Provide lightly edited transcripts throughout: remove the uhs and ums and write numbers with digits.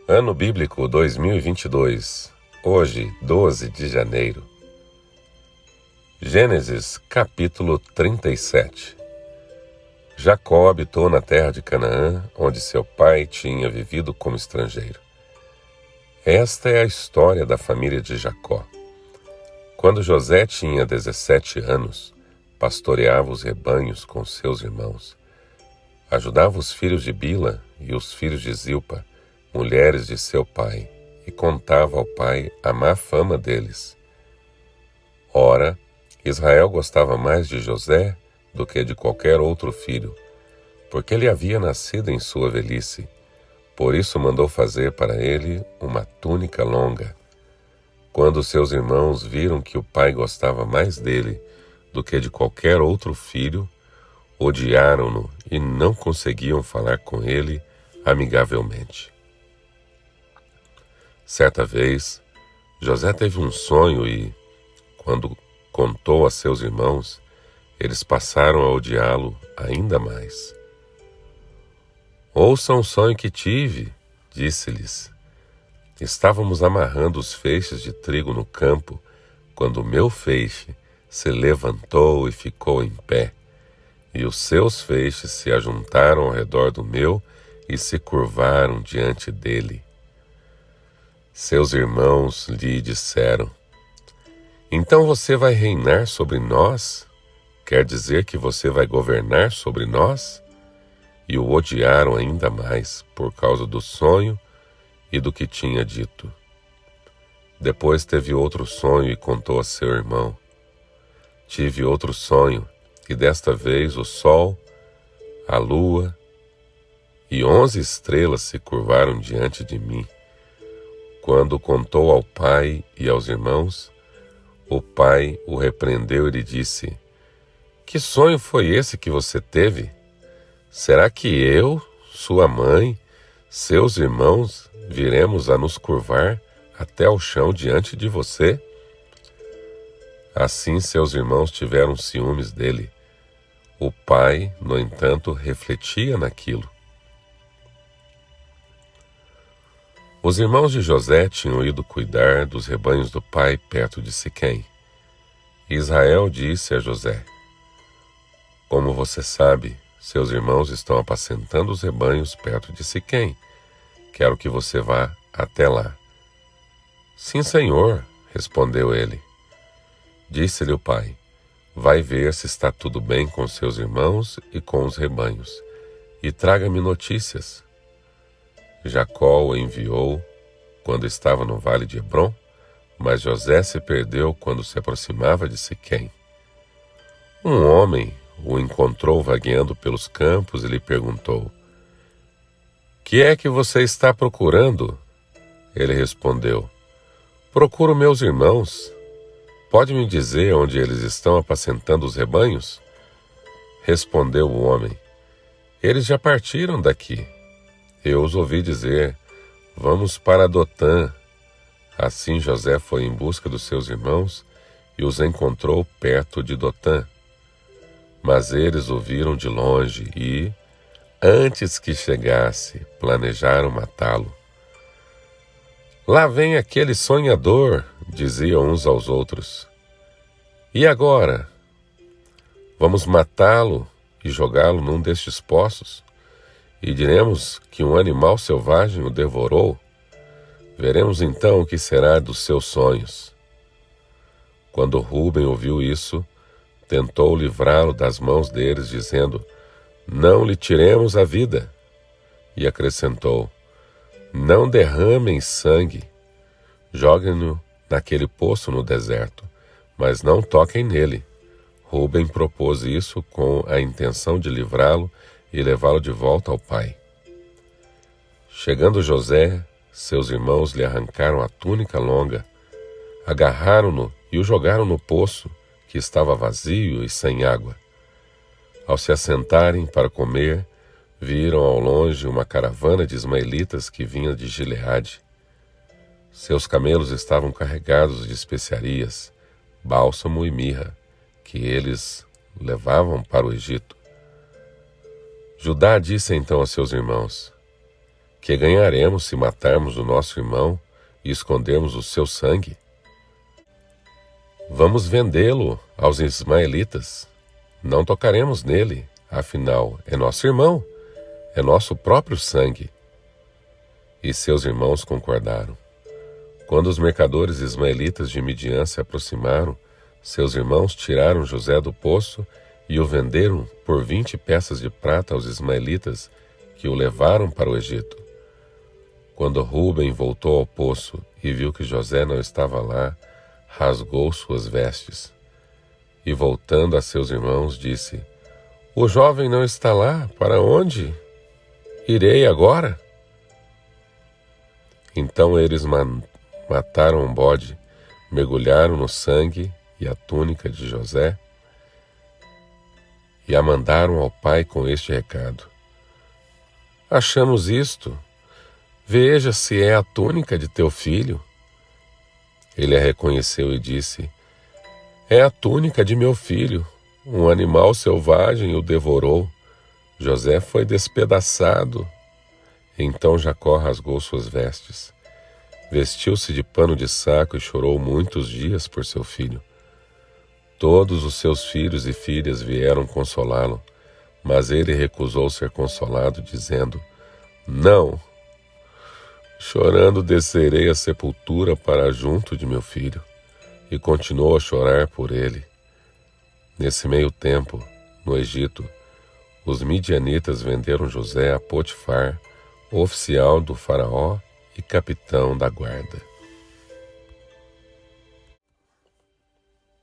Ano Bíblico 2022, hoje, 12 de janeiro. Gênesis, capítulo 37. Jacó habitou na terra de Canaã, onde seu pai tinha vivido como estrangeiro. Esta é a história da família de Jacó. Quando José tinha 17 anos, pastoreava os rebanhos com seus irmãos. Ajudava os filhos de Bila e os filhos de Zilpa, mulheres de seu pai, e contava ao pai a má fama deles. Ora, Israel gostava mais de José do que de qualquer outro filho, porque ele havia nascido em sua velhice. Por isso mandou fazer para ele uma túnica longa. Quando seus irmãos viram que o pai gostava mais dele do que de qualquer outro filho, odiaram-no e não conseguiam falar com ele amigavelmente. Certa vez, José teve um sonho e, quando contou a seus irmãos, eles passaram a odiá-lo ainda mais. Ouçam o sonho que tive, disse-lhes. Estávamos amarrando os feixes de trigo no campo, quando o meu feixe se levantou e ficou em pé, e os seus feixes se ajuntaram ao redor do meu e se curvaram diante dele. Seus irmãos lhe disseram: então você vai reinar sobre nós? Quer dizer que você vai governar sobre nós? E o odiaram ainda mais por causa do sonho e do que tinha dito. Depois teve outro sonho e contou a seu irmão: tive outro sonho, e desta vez o sol, a lua e 11 estrelas se curvaram diante de mim. Quando contou ao pai e aos irmãos, o pai o repreendeu e lhe disse: que sonho foi esse que você teve? Será que eu, sua mãe, seus irmãos, viremos a nos curvar até ao chão diante de você? Assim seus irmãos tiveram ciúmes dele. O pai, no entanto, refletia naquilo. Os irmãos de José tinham ido cuidar dos rebanhos do pai perto de Siquém. Israel disse a José: como você sabe, seus irmãos estão apacentando os rebanhos perto de Siquém. Quero que você vá até lá. Sim, senhor, respondeu ele. Disse-lhe o pai: vai ver se está tudo bem com seus irmãos e com os rebanhos, e traga-me notícias. Jacó o enviou quando estava no vale de Hebrom, mas José se perdeu quando se aproximava de Siquém. Um homem o encontrou vagueando pelos campos e lhe perguntou: que é que você está procurando? Ele respondeu: procuro meus irmãos. Pode me dizer onde eles estão apacentando os rebanhos? Respondeu o homem: eles já partiram daqui. Eu os ouvi dizer: vamos para Dotã. Assim José foi em busca dos seus irmãos e os encontrou perto de Dotã. Mas eles o viram de longe e, antes que chegasse, planejaram matá-lo. Lá vem aquele sonhador, diziam uns aos outros. E agora? Vamos matá-lo e jogá-lo num destes poços? E diremos que um animal selvagem o devorou? Veremos então o que será dos seus sonhos. Quando Rúben ouviu isso, tentou livrá-lo das mãos deles, dizendo: não lhe tiremos a vida. E acrescentou: não derramem sangue. Joguem-no naquele poço no deserto, mas não toquem nele. Rúben propôs isso com a intenção de livrá-lo e levá-lo de volta ao pai. Chegando José, seus irmãos lhe arrancaram a túnica longa, agarraram-no e o jogaram no poço, que estava vazio e sem água. Ao se assentarem para comer, viram ao longe uma caravana de ismaelitas que vinha de Gileade. Seus camelos estavam carregados de especiarias, bálsamo e mirra, que eles levavam para o Egito. Judá disse então a seus irmãos: Que ganharemos se matarmos o nosso irmão e escondermos o seu sangue? Vamos vendê-lo aos ismaelitas. Não tocaremos nele, afinal, é nosso irmão, é nosso próprio sangue. E seus irmãos concordaram. Quando os mercadores ismaelitas de Midian se aproximaram, seus irmãos tiraram José do poço e o venderam por 20 peças de prata aos ismaelitas, que o levaram para o Egito. Quando Rúben voltou ao poço e viu que José não estava lá, rasgou suas vestes. E voltando a seus irmãos, disse: O jovem não está lá, para onde irei agora? Então eles mataram um bode, mergulharam no sangue e a túnica de José e a mandaram ao pai com este recado: Achamos isto, veja se é a túnica de teu filho. Ele a reconheceu e disse: É a túnica de meu filho, um animal selvagem o devorou. José foi despedaçado. Então Jacó rasgou suas vestes, vestiu-se de pano de saco e chorou muitos dias por seu filho. Todos os seus filhos e filhas vieram consolá-lo, mas ele recusou ser consolado, dizendo: Não, chorando descerei à sepultura para junto de meu filho. E continuou a chorar por ele. Nesse meio tempo, no Egito, os midianitas venderam José a Potifar, oficial do faraó e capitão da guarda.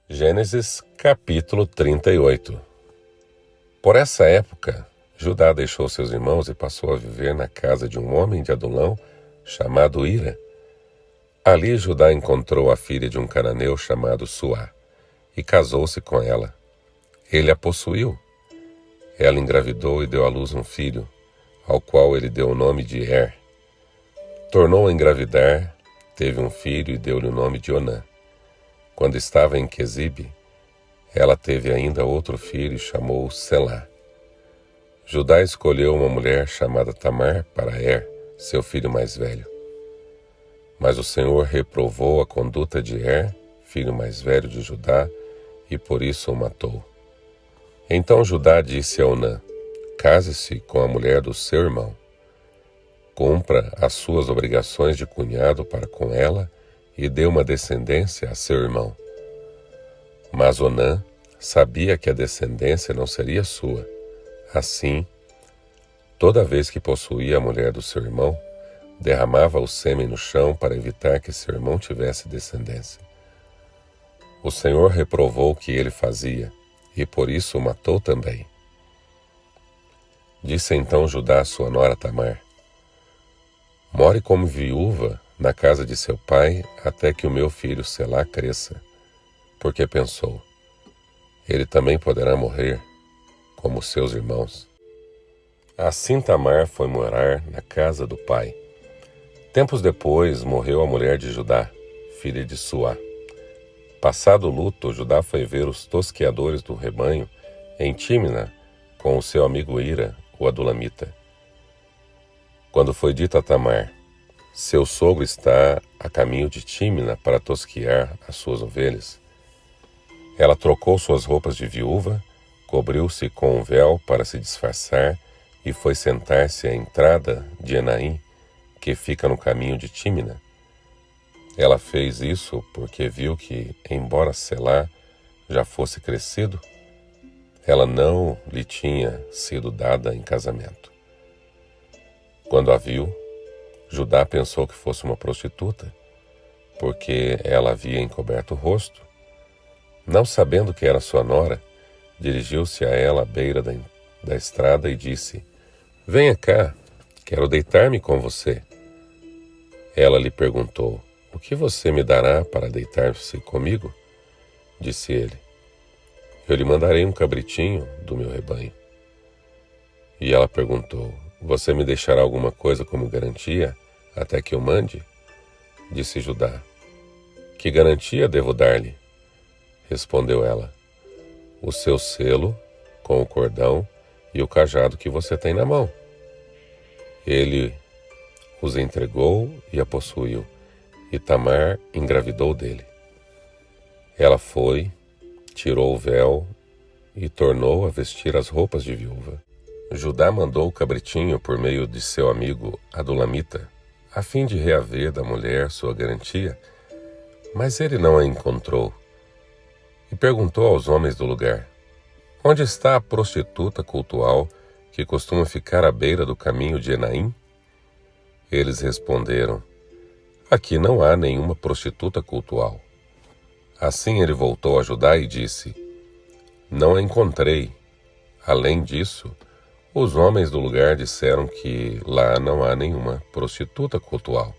Gênesis capítulo 38. Por essa época, Judá deixou seus irmãos e passou a viver na casa de um homem de Adulão chamado Ira. Ali Judá encontrou a filha de um cananeu chamado Suá e casou-se com ela. Ele a possuiu. Ela engravidou e deu à luz um filho, ao qual ele deu o nome de Er. Tornou a engravidar, teve um filho e deu-lhe o nome de Onã. Quando estava em Quezibe, ela teve ainda outro filho e chamou-o Selá. Judá escolheu uma mulher chamada Tamar para Er, seu filho mais velho. Mas o Senhor reprovou a conduta de Er, filho mais velho de Judá, e por isso o matou. Então Judá disse a Onã: Case-se com a mulher do seu irmão. Cumpra as suas obrigações de cunhado para com ela e dê uma descendência a seu irmão. Mas Onã sabia que a descendência não seria sua. Assim, toda vez que possuía a mulher do seu irmão, derramava o sêmen no chão para evitar que seu irmão tivesse descendência. O Senhor reprovou o que ele fazia, e por isso o matou também. Disse então Judá a sua nora Tamar: More como viúva na casa de seu pai até que o meu filho Selá cresça, porque pensou: ele também poderá morrer, como seus irmãos. Assim Tamar foi morar na casa do pai. Tempos depois morreu a mulher de Judá, filha de Suá. Passado o luto, Judá foi ver os tosqueadores do rebanho em Tímina com o seu amigo Ira, o adulamita. Quando foi dito a Tamar: seu sogro está a caminho de Tímina para tosquear as suas ovelhas, ela trocou suas roupas de viúva, cobriu-se com um véu para se disfarçar e foi sentar-se à entrada de Enaim, que fica no caminho de Tímina. Ela fez isso porque viu que, embora Selá já fosse crescido, ela não lhe tinha sido dada em casamento. Quando a viu, Judá pensou que fosse uma prostituta, porque ela havia encoberto o rosto. Não sabendo que era sua nora, dirigiu-se a ela à beira da estrada e disse: Venha cá, quero deitar-me com você. Ela lhe perguntou: O que você me dará para deitar-se comigo? Disse ele: Eu lhe mandarei um cabritinho do meu rebanho. E ela perguntou: Você me deixará alguma coisa como garantia até que eu mande? Disse Judá: Que garantia devo dar-lhe? Respondeu ela: O seu selo com o cordão e o cajado que você tem na mão. Ele os entregou e a possuiu, e Tamar engravidou dele. Ela foi, tirou o véu e tornou a vestir as roupas de viúva. Judá mandou o cabritinho por meio de seu amigo Adulamita, a fim de reaver da mulher sua garantia, mas ele não a encontrou. E perguntou aos homens do lugar: onde está a prostituta cultual que costuma ficar à beira do caminho de Enaim? Eles responderam: aqui não há nenhuma prostituta cultual. Assim ele voltou a Judá e disse: não a encontrei. Além disso, os homens do lugar disseram que lá não há nenhuma prostituta cultual.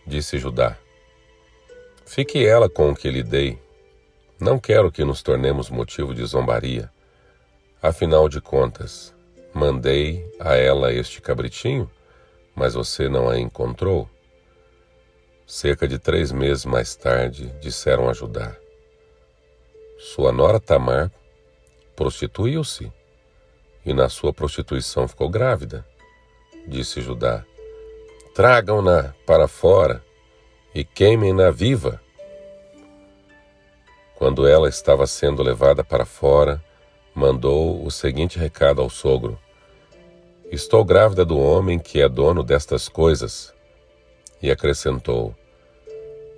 Disse Judá: fique ela com o que lhe dei. Não quero que nos tornemos motivo de zombaria. Afinal de contas, mandei a ela este cabritinho, mas você não a encontrou. Cerca de 3 meses mais tarde, disseram a Judá: sua nora Tamar prostituiu-se, e na sua prostituição ficou grávida. Disse Judá: tragam-na para fora e queimem-na viva. Quando ela estava sendo levada para fora, mandou o seguinte recado ao sogro: estou grávida do homem que é dono destas coisas. E acrescentou: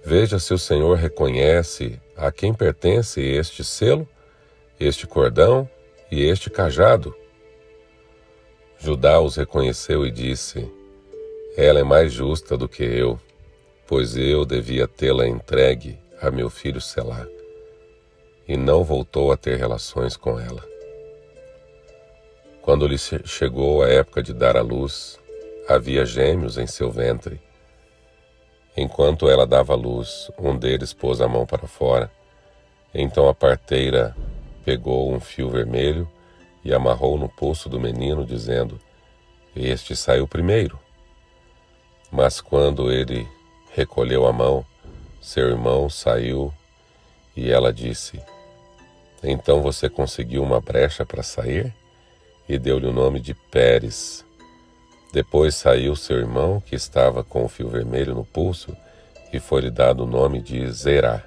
veja se o Senhor reconhece a quem pertence este selo, este cordão e este cajado. Judá os reconheceu e disse: ela é mais justa do que eu, pois eu devia tê-la entregue a meu filho Selá. E não voltou a ter relações com ela. Quando lhe chegou a época de dar à luz, havia gêmeos em seu ventre. Enquanto ela dava à luz, um deles pôs a mão para fora. Então a parteira pegou um fio vermelho e amarrou no pulso do menino, dizendo: este saiu primeiro. Mas quando ele recolheu a mão, seu irmão saiu, e ela disse: então você conseguiu uma brecha para sair? E deu-lhe o nome de Pérez. Depois saiu seu irmão, que estava com o fio vermelho no pulso, e foi-lhe dado o nome de Zerá.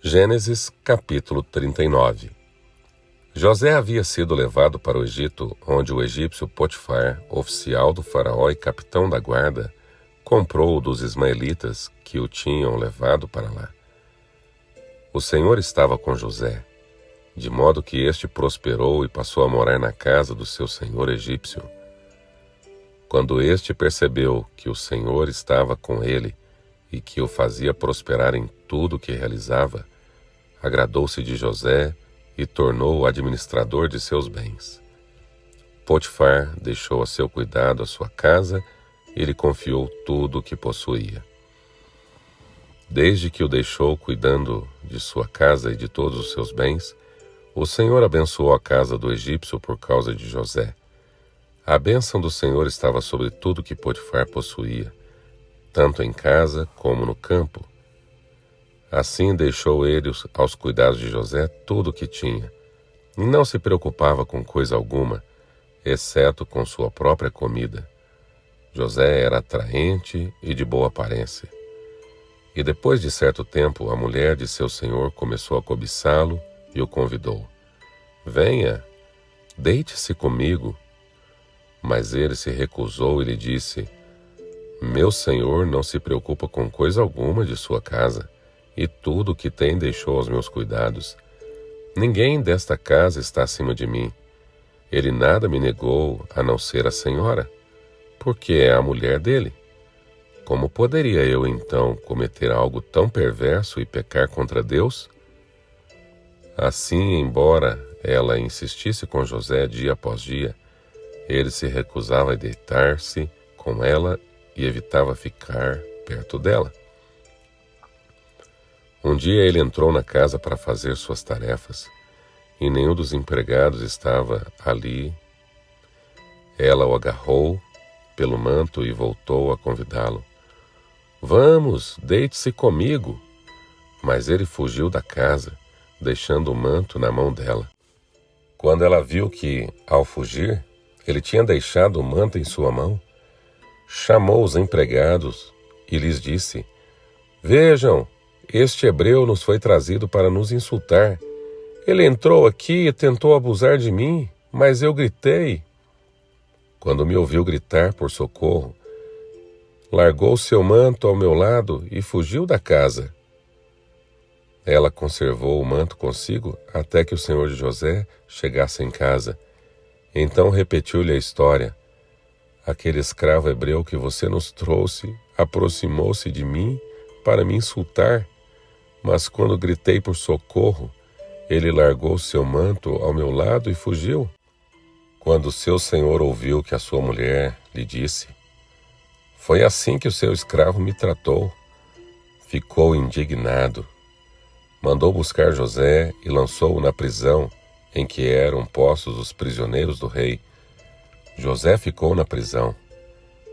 Gênesis capítulo 39. José havia sido levado para o Egito, onde o egípcio Potifar, oficial do faraó e capitão da guarda, comprou-o dos ismaelitas que o tinham levado para lá. O Senhor estava com José, de modo que este prosperou e passou a morar na casa do seu senhor egípcio. Quando este percebeu que o Senhor estava com ele e que o fazia prosperar em tudo o que realizava, agradou-se de José e tornou-o administrador de seus bens. Potifar deixou a seu cuidado a sua casa e lhe confiou tudo o que possuía. Desde que o deixou cuidando de sua casa e de todos os seus bens, o Senhor abençoou a casa do egípcio por causa de José. A bênção do Senhor estava sobre tudo que Potifar possuía, tanto em casa como no campo. Assim deixou ele aos cuidados de José tudo o que tinha, e não se preocupava com coisa alguma, exceto com sua própria comida. José era atraente e de boa aparência. E depois de certo tempo, a mulher de seu senhor começou a cobiçá-lo e o convidou: venha, deite-se comigo. Mas ele se recusou e lhe disse: meu senhor não se preocupa com coisa alguma de sua casa, e tudo o que tem deixou aos meus cuidados. Ninguém desta casa está acima de mim. Ele nada me negou a não ser a senhora, porque é a mulher dele. Como poderia eu, então, cometer algo tão perverso e pecar contra Deus? Assim, embora ela insistisse com José dia após dia, ele se recusava a deitar-se com ela e evitava ficar perto dela. Um dia ele entrou na casa para fazer suas tarefas, e nenhum dos empregados estava ali. Ela o agarrou pelo manto e voltou a convidá-lo: vamos, deite-se comigo. Mas ele fugiu da casa, deixando o manto na mão dela. Quando ela viu que, ao fugir, Ele tinha deixado o manto em sua mão. Chamou os empregados e lhes disse: Vejam, este hebreu nos foi trazido para nos insultar. Ele entrou aqui e tentou abusar de mim, mas eu gritei. Quando me ouviu gritar por socorro, largou seu manto ao meu lado e fugiu da casa. Ela conservou o manto consigo até que o senhor de José chegasse em casa. Então repetiu-lhe a história. Aquele escravo hebreu que você nos trouxe aproximou-se de mim para me insultar, mas quando gritei por socorro, ele largou seu manto ao meu lado e fugiu. Quando seu senhor ouviu que a sua mulher lhe disse: Foi assim que o seu escravo me tratou, ficou indignado. Mandou buscar José e lançou-o na prisão em que eram postos os prisioneiros do rei. José ficou na prisão,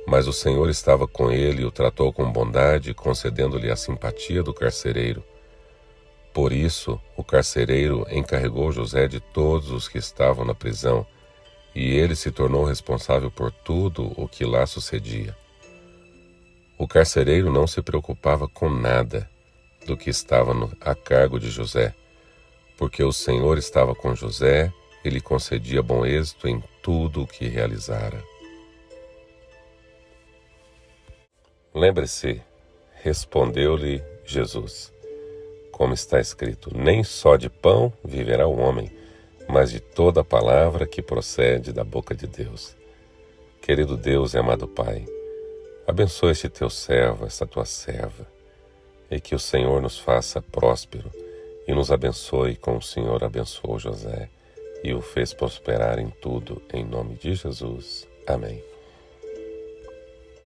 mas o Senhor estava com ele e o tratou com bondade, concedendo-lhe a simpatia do carcereiro. Por isso, o carcereiro encarregou José de todos os que estavam na prisão, e ele se tornou responsável por tudo o que lá sucedia. O carcereiro não se preocupava com nada do que estava a cargo de José, porque o Senhor estava com José e lhe concedia bom êxito em tudo o que realizara. Lembre-se, respondeu-lhe Jesus, como está escrito: nem só de pão viverá o homem, mas de toda a palavra que procede da boca de Deus. Querido Deus e amado Pai, abençoa este teu servo, esta tua serva, e que o Senhor nos faça próspero e nos abençoe como o Senhor abençoou José e o fez prosperar em tudo, em nome de Jesus. Amém.